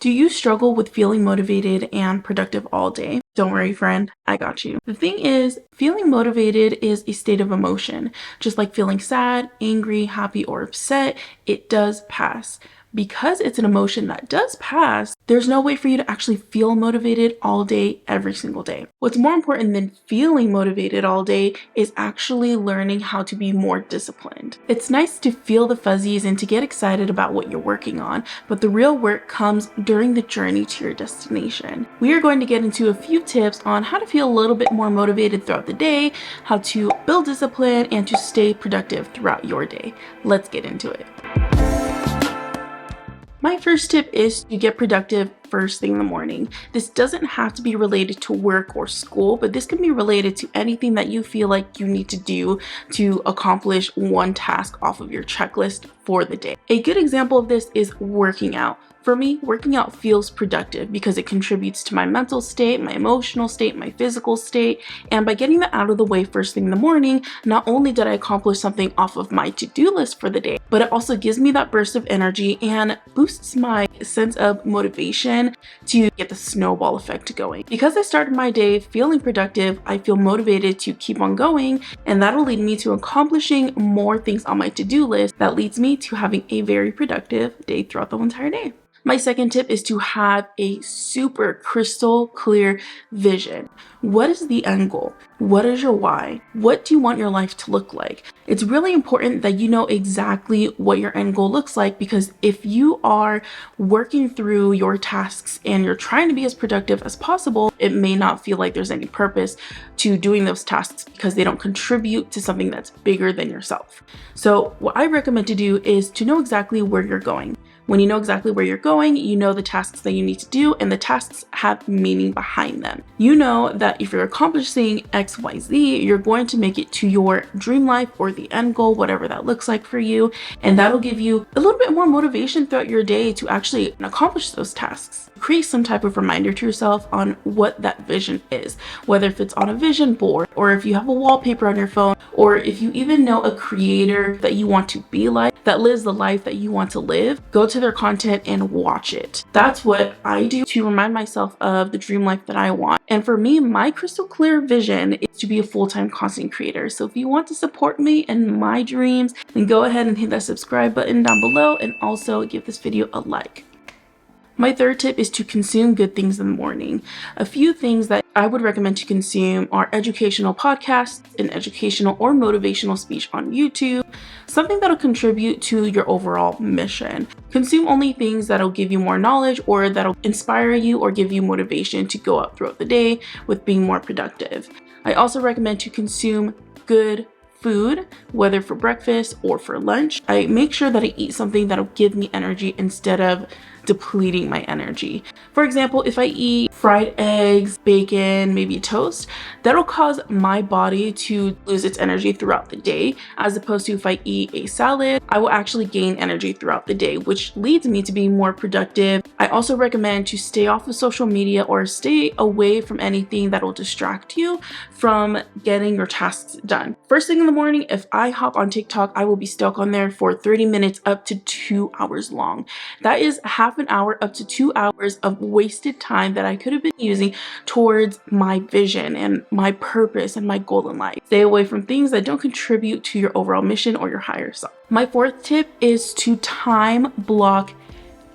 Do you struggle with feeling motivated and productive all day? Don't worry, friend, I got you. The thing is, feeling motivated is a state of emotion. Just like feeling sad, angry, happy, or upset, it does pass. Because it's an emotion that does pass, there's no way for you to actually feel motivated all day, every single day. What's more important than feeling motivated all day is actually learning how to be more disciplined. It's nice to feel the fuzzies and to get excited about what you're working on, but the real work comes during the journey to your destination. We are going to get into a few tips on how to feel a little bit more motivated throughout the day, how to build discipline, and to stay productive throughout your day. Let's get into it. My first tip is to get productive first thing in the morning. This doesn't have to be related to work or school, but this can be related to anything that you feel like you need to do to accomplish one task off of your checklist for the day. A good example of this is working out. For me, working out feels productive because it contributes to my mental state, my emotional state, my physical state, and by getting that out of the way first thing in the morning, not only did I accomplish something off of my to-do list for the day, but it also gives me that burst of energy and boosts my sense of motivation to get the snowball effect going. Because I started my day feeling productive, I feel motivated to keep on going, and that'll lead me to accomplishing more things on my to-do list that leads me to having a very productive day throughout the entire day. My second tip is to have a super crystal clear vision. What is the end goal? What is your why? What do you want your life to look like? It's really important that you know exactly what your end goal looks like, because if you are working through your tasks and you're trying to be as productive as possible, it may not feel like there's any purpose to doing those tasks because they don't contribute to something that's bigger than yourself. So what I recommend to do is to know exactly where you're going. When you know exactly where you're going, you know the tasks that you need to do, and the tasks have meaning behind them. You know that if you're accomplishing XYZ, you're going to make it to your dream life or the end goal, whatever that looks like for you, and that'll give you a little bit more motivation throughout your day to actually accomplish those tasks. Create some type of reminder to yourself on what that vision is, whether if it's on a vision board, or if you have a wallpaper on your phone, or if you even know a creator that you want to be like, that lives the life that you want to live, go to their content and watch it. That's what I do to remind myself of the dream life that I want. And for me, my crystal clear vision is to be a full-time content creator. So if you want to support me in my dreams, then go ahead and hit that subscribe button down below, and also give this video a like. My third tip is to consume good things in the morning. A few things that I would recommend to consume are educational podcasts, an educational or motivational speech on YouTube, something that'll contribute to your overall mission. Consume only things that'll give you more knowledge or that'll inspire you or give you motivation to go out throughout the day with being more productive. I also recommend to consume good food, whether for breakfast or for lunch. I make sure that I eat something that'll give me energy instead of depleting my energy. For example, if I eat fried eggs, bacon, maybe toast, that'll cause my body to lose its energy throughout the day, as opposed to if I eat a salad, I will actually gain energy throughout the day, which leads me to be more productive. I also recommend to stay off of social media or stay away from anything that will distract you from getting your tasks done. First thing in the morning, if I hop on TikTok, I will be stuck on there for 30 minutes up to 2 hours long. That is half an hour up to 2 hours of wasted time that I could have been using towards my vision and my purpose and my goal in life. Stay away from things that don't contribute to your overall mission or your higher self. My fourth tip is to time block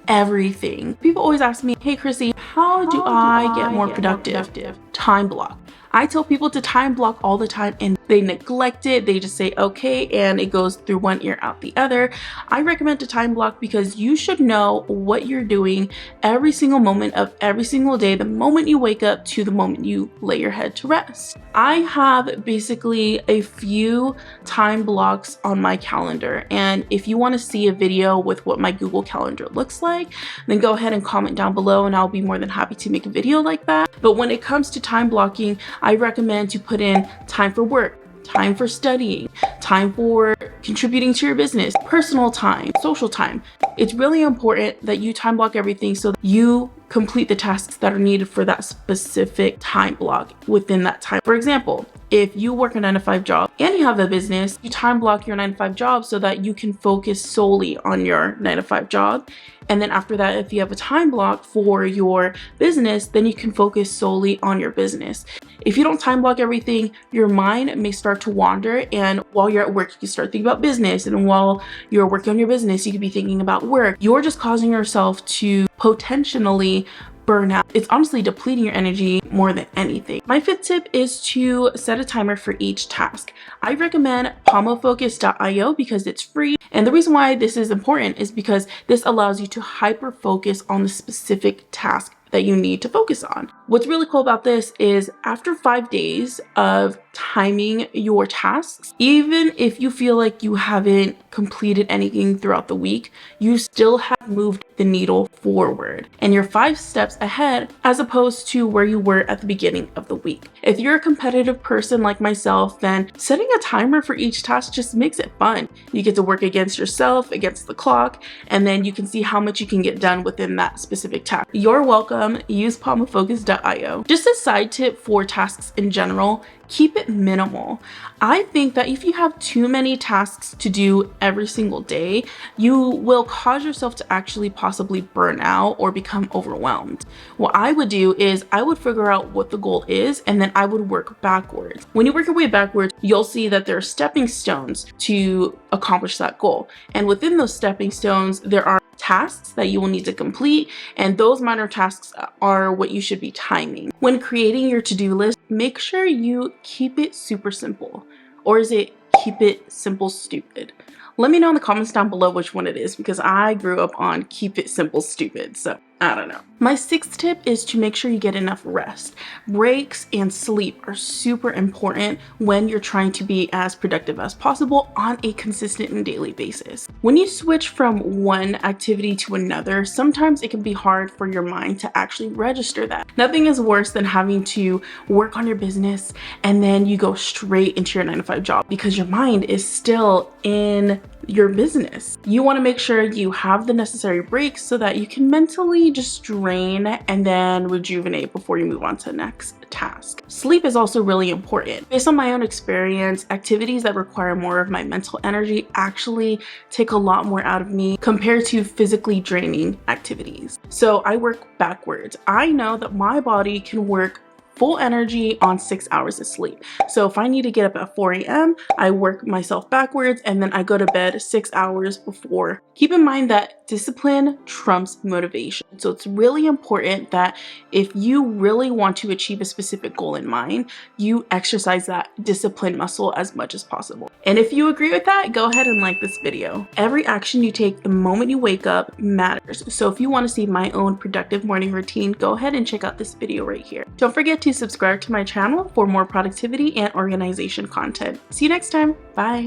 everything. People always ask me, hey Chrissy, how do I get more productive? Time block. I tell people to time block all the time and they neglect it. They just say okay and it goes through one ear out the other. I recommend to time block because you should know what you're doing every single moment of every single day, the moment you wake up to the moment you lay your head to rest. I have basically a few time blocks on my calendar, and if you want to see a video with what my Google Calendar looks like, then go ahead and comment down below and I'll be more than happy to make a video like that. But when it comes to time blocking, I recommend to put in time for work, time for studying, time for contributing to your business, personal time, social time. It's really important that you time block everything so that you complete the tasks that are needed for that specific time block within that time. For example, if you work a 9-to-5 job and you have a business, you time block your 9-to-5 job so that you can focus solely on your 9-to-5 job. And then after that, if you have a time block for your business, then you can focus solely on your business. If you don't time block everything, your mind may start to wander, and while you're at work, you start thinking about business, and while you're working on your business, you could be thinking about work. You're just causing yourself to potentially burn out. It's honestly depleting your energy more than anything. My 5th tip is to set a timer for each task. I recommend pomofocus.io because it's free. And the reason why this is important is because this allows you to hyper focus on the specific task that you need to focus on. What's really cool about this is after 5 days of timing your tasks, even if you feel like you haven't completed anything throughout the week, you still have moved the needle forward and you're 5 steps ahead as opposed to where you were at the beginning of the week. If you're a competitive person like myself, then setting a timer for each task just makes it fun. You get to work against yourself, against the clock, and then you can see how much you can get done within that specific task. You're welcome. Use pomofocus.io. Just a side tip for tasks in general, keep it minimal. I think that if you have too many tasks to do every single day, you will cause yourself to actually possibly burn out or become overwhelmed. What I would do is I would figure out what the goal is, and then I would work backwards. When you work your way backwards, you'll see that there are stepping stones to accomplish that goal. And within those stepping stones, there are tasks that you will need to complete, and those minor tasks are what you should be timing. When creating your to-do list, make sure you keep it super simple. Or is it keep it simple stupid? Let me know in the comments down below which one it is, because I grew up on keep it simple stupid, so I don't know. My 6th tip is to make sure you get enough rest. Breaks and sleep are super important when you're trying to be as productive as possible on a consistent and daily basis. When you switch from one activity to another, sometimes it can be hard for your mind to actually register that. Nothing is worse than having to work on your business and then you go straight into your 9-to-5 job because your mind is still in your business. You want to make sure you have the necessary breaks so that you can mentally just drain and then rejuvenate before you move on to the next task. Sleep is also really important. Based on my own experience, activities that require more of my mental energy actually take a lot more out of me compared to physically draining activities. So I work backwards. I know that my body can work full energy on 6 hours of sleep. So if I need to get up at 4 a.m., I work myself backwards and then I go to bed 6 hours before. Keep in mind that discipline trumps motivation. So it's really important that if you really want to achieve a specific goal in mind, you exercise that discipline muscle as much as possible. And if you agree with that, go ahead and like this video. Every action you take the moment you wake up matters. So if you want to see my own productive morning routine, go ahead and check out this video right here. Don't forget to subscribe to my channel for more productivity and organization content. See you next time. Bye.